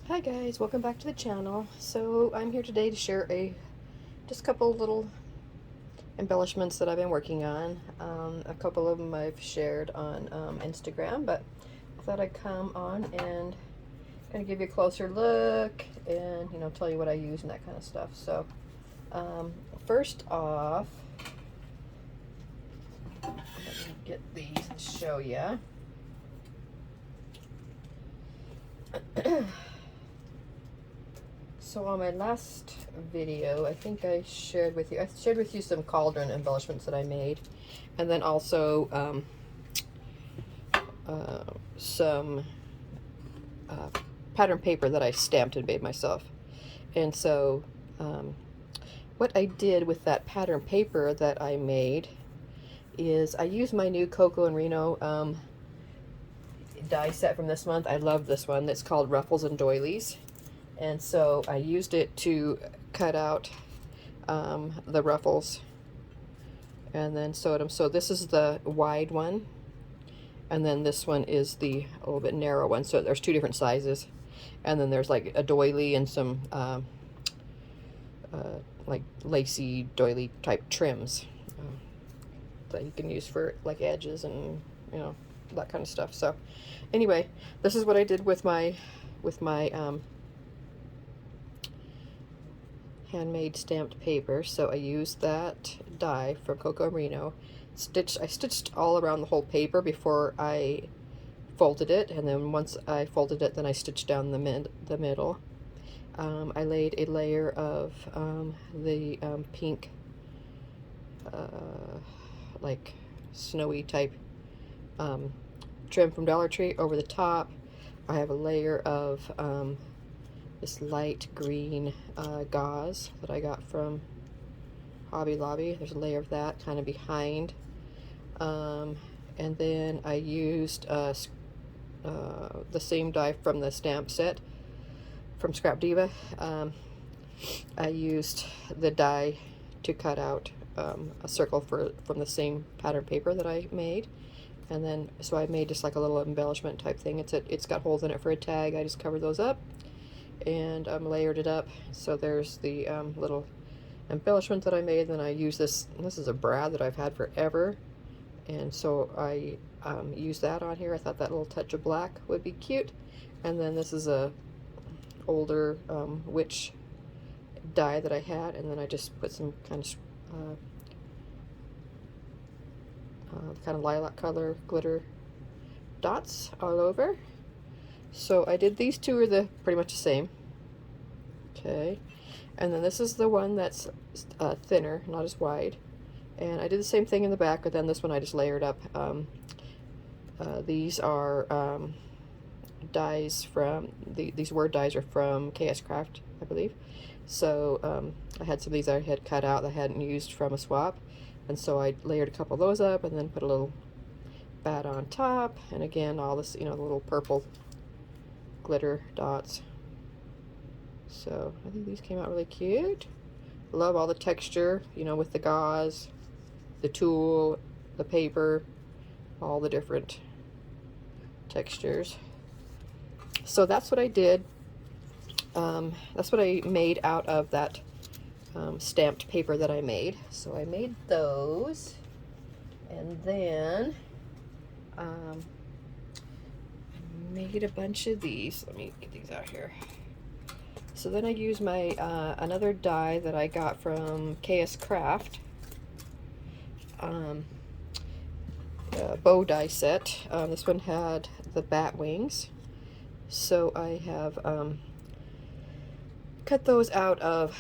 Hi guys, welcome back to the channel. So I'm here today to share just a couple little embellishments that I've been working on. A couple of them I've shared on Instagram, but I thought I'd come on and kind of give you a closer look and tell you what I use and that kind of stuff. So first off, let me get these and show you. So on my last video, I think I shared with you some cauldron embellishments that I made, and then also some pattern paper that I stamped and made myself. And so what I did with that pattern paper that I made is I used my new Coco and Reno die set from this month. I love this one. It's called Ruffles and Doilies. And so I used it to cut out the ruffles and then sewed them. So this is the wide one, and then this one is the a little bit narrow one. So there's two different sizes, and then there's like a doily and some like lacy doily type trims that you can use for like edges and that kind of stuff. So anyway, this is what I did with my handmade stamped paper. So I used that die from Coco Reno. I stitched all around the whole paper before I folded it, and then once I folded it, then I stitched down the middle. I laid a layer of the pink like snowy type trim from Dollar Tree over the top. I have a layer of this light green gauze that I got from Hobby Lobby. There's a layer of that kind of behind. And then I used the same die from the stamp set from Scrap Diva. I used the die to cut out a circle from the same pattern paper that I made. And then, so I made just like a little embellishment type thing. It's got holes in it for a tag. I just covered those up and layered it up. So there's the little embellishment that I made. Then I use this is a brad that I've had forever, and so I used that on here. I thought that little touch of black would be cute. And then this is a older witch die that I had, and then I just put some kind of lilac color glitter dots all over. So I did these two are pretty much the same. Okay, and then this is the one that's thinner, not as wide. And I did the same thing in the back, but then this one I just layered up. These are dies from these word dies are from KS Craft, I believe. So I had some of these I had cut out that I hadn't used from a swap, and so I layered a couple of those up, and then put a little bat on top, and again all this, the little purple glitter dots. So I think these came out really cute. Love all the texture, with the gauze, the tulle, the paper, all the different textures. So that's what I did. That's what I made out of that stamped paper that I made. So I made those, and then made a bunch of these. Let me get these out here. So then I used my another die that I got from KS Craft, bow die set. This one had the bat wings, so I have cut those out of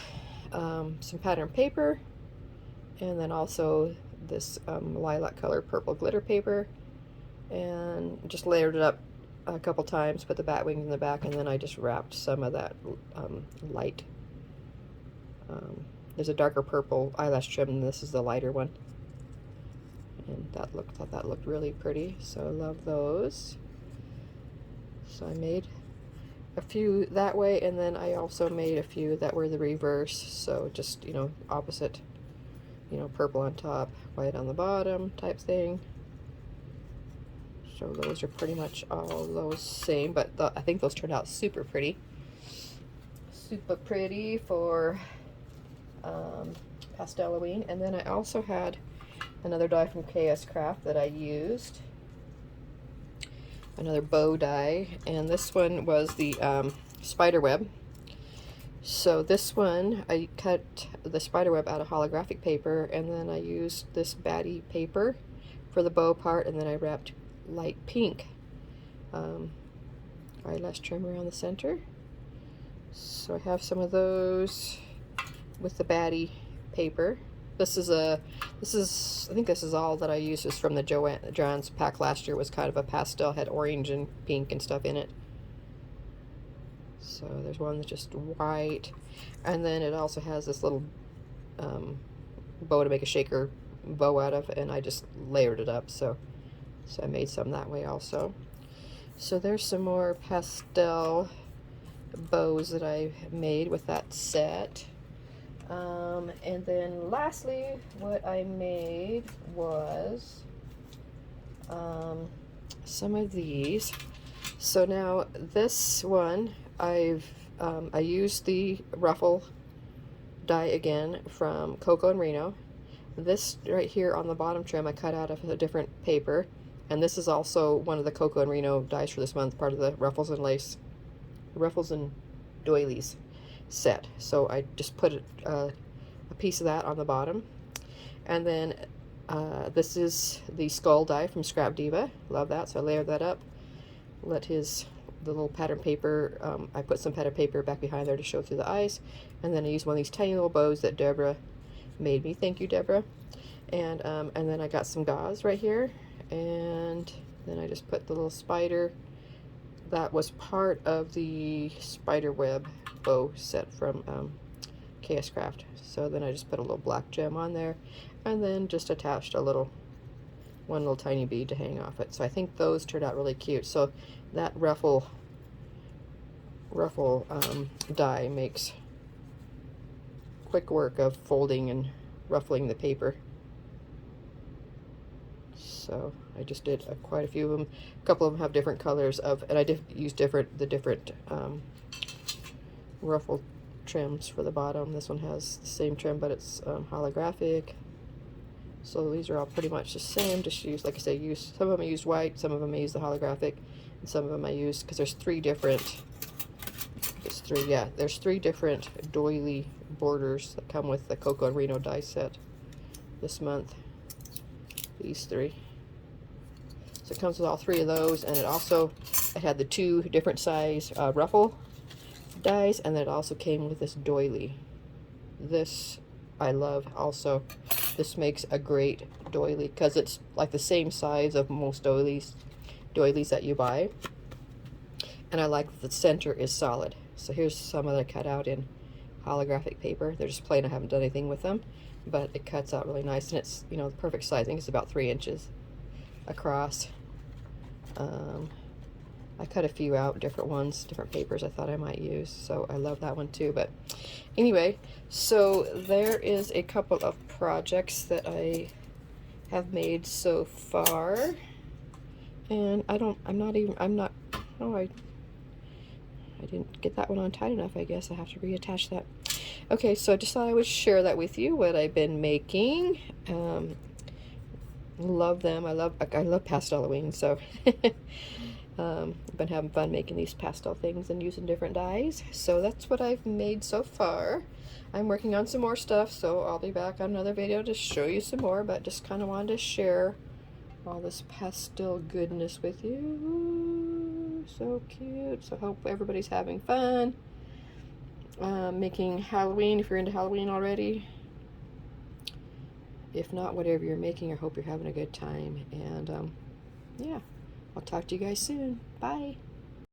some pattern paper, and then also this lilac color purple glitter paper, and just layered it up a couple times, put the bat wings in the back, and then I just wrapped some of that light. There's a darker purple eyelash trim, and this is the lighter one. And thought that looked really pretty, so I love those. So I made a few that way, and then I also made a few that were the reverse. So just opposite, purple on top, white on the bottom type thing. So those are pretty much all those same, but I think those turned out super pretty. super pretty for pasteloween. And then I also had another die from KS Craft that I used, another bow die, and this one was the spider web. So this one, I cut the spider web out of holographic paper, and then I used this baddie paper for the bow part, and then I wrapped light pink eyelash trim around the center. So I have some of those with the baddie paper. I think this is all that I used is from the Joann's pack last year. It was kind of a pastel, had orange and pink and stuff in it. So there's one that's just white, and then it also has this little bow to make a shaker bow out of, and I just layered it up, so I made some that way also. So there's some more pastel bows that I made with that set. And then lastly, what I made was some of these. So now this one, I used the ruffle die again from Coco and Reno. This right here on the bottom trim I cut out of a different paper, and this is also one of the Coco and Reno dies for this month, part of the Ruffles and Doilies set. So I just put a piece of that on the bottom. And then this is the skull die from Scrap Diva. Love that, so I layered that up. The little pattern paper, I put some pattern paper back behind there to show through the eyes. And then I used one of these tiny little bows that Deborah made me. Thank you, Deborah. And then I got some gauze right here. And then I just put the little spider. That was part of the spider web bow set from KS Craft. So then I just put a little black gem on there, and then just attached one little tiny bead to hang off it. So I think those turned out really cute. So that ruffle die makes quick work of folding and ruffling the paper. So I just did quite a few of them. A couple of them have different colors and I did use the different ruffle trims for the bottom. This one has the same trim, but it's holographic. So these are all pretty much the same. Just use, like I say, some of them I used white, some of them I used the holographic, and some of them I used, because there's three different doily borders that come with the Coco and Reno die set this month. These three. So it comes with all three of those, and it had the two different size ruffle dies, and then it also came with this doily. This I love also. This makes a great doily because it's like the same size of most doilies that you buy, and I like that the center is solid. So here's some that I cut out in holographic paper. They're just plain. I haven't done anything with them, but it cuts out really nice, and it's, you know, the perfect size. I think it's about 3 inches across. I cut a few out, different ones, different papers I thought I might use, so I love that one too. But anyway, so there is a couple of projects that I have made so far, and I didn't get that one on tight enough. I guess I have to reattach that. Okay, so I just thought I would share that with you, what I've been making. Love them. I love pasteloween, so I've been having fun making these pastel things and using different dyes. So that's what I've made so far. I'm working on some more stuff, so I'll be back on another video to show you some more, but just kind of wanted to share all this pastel goodness with you. So cute. So hope everybody's having fun making Halloween, if you're into Halloween already. If not, whatever you're making, I hope you're having a good time. And yeah, I'll talk to you guys soon. Bye.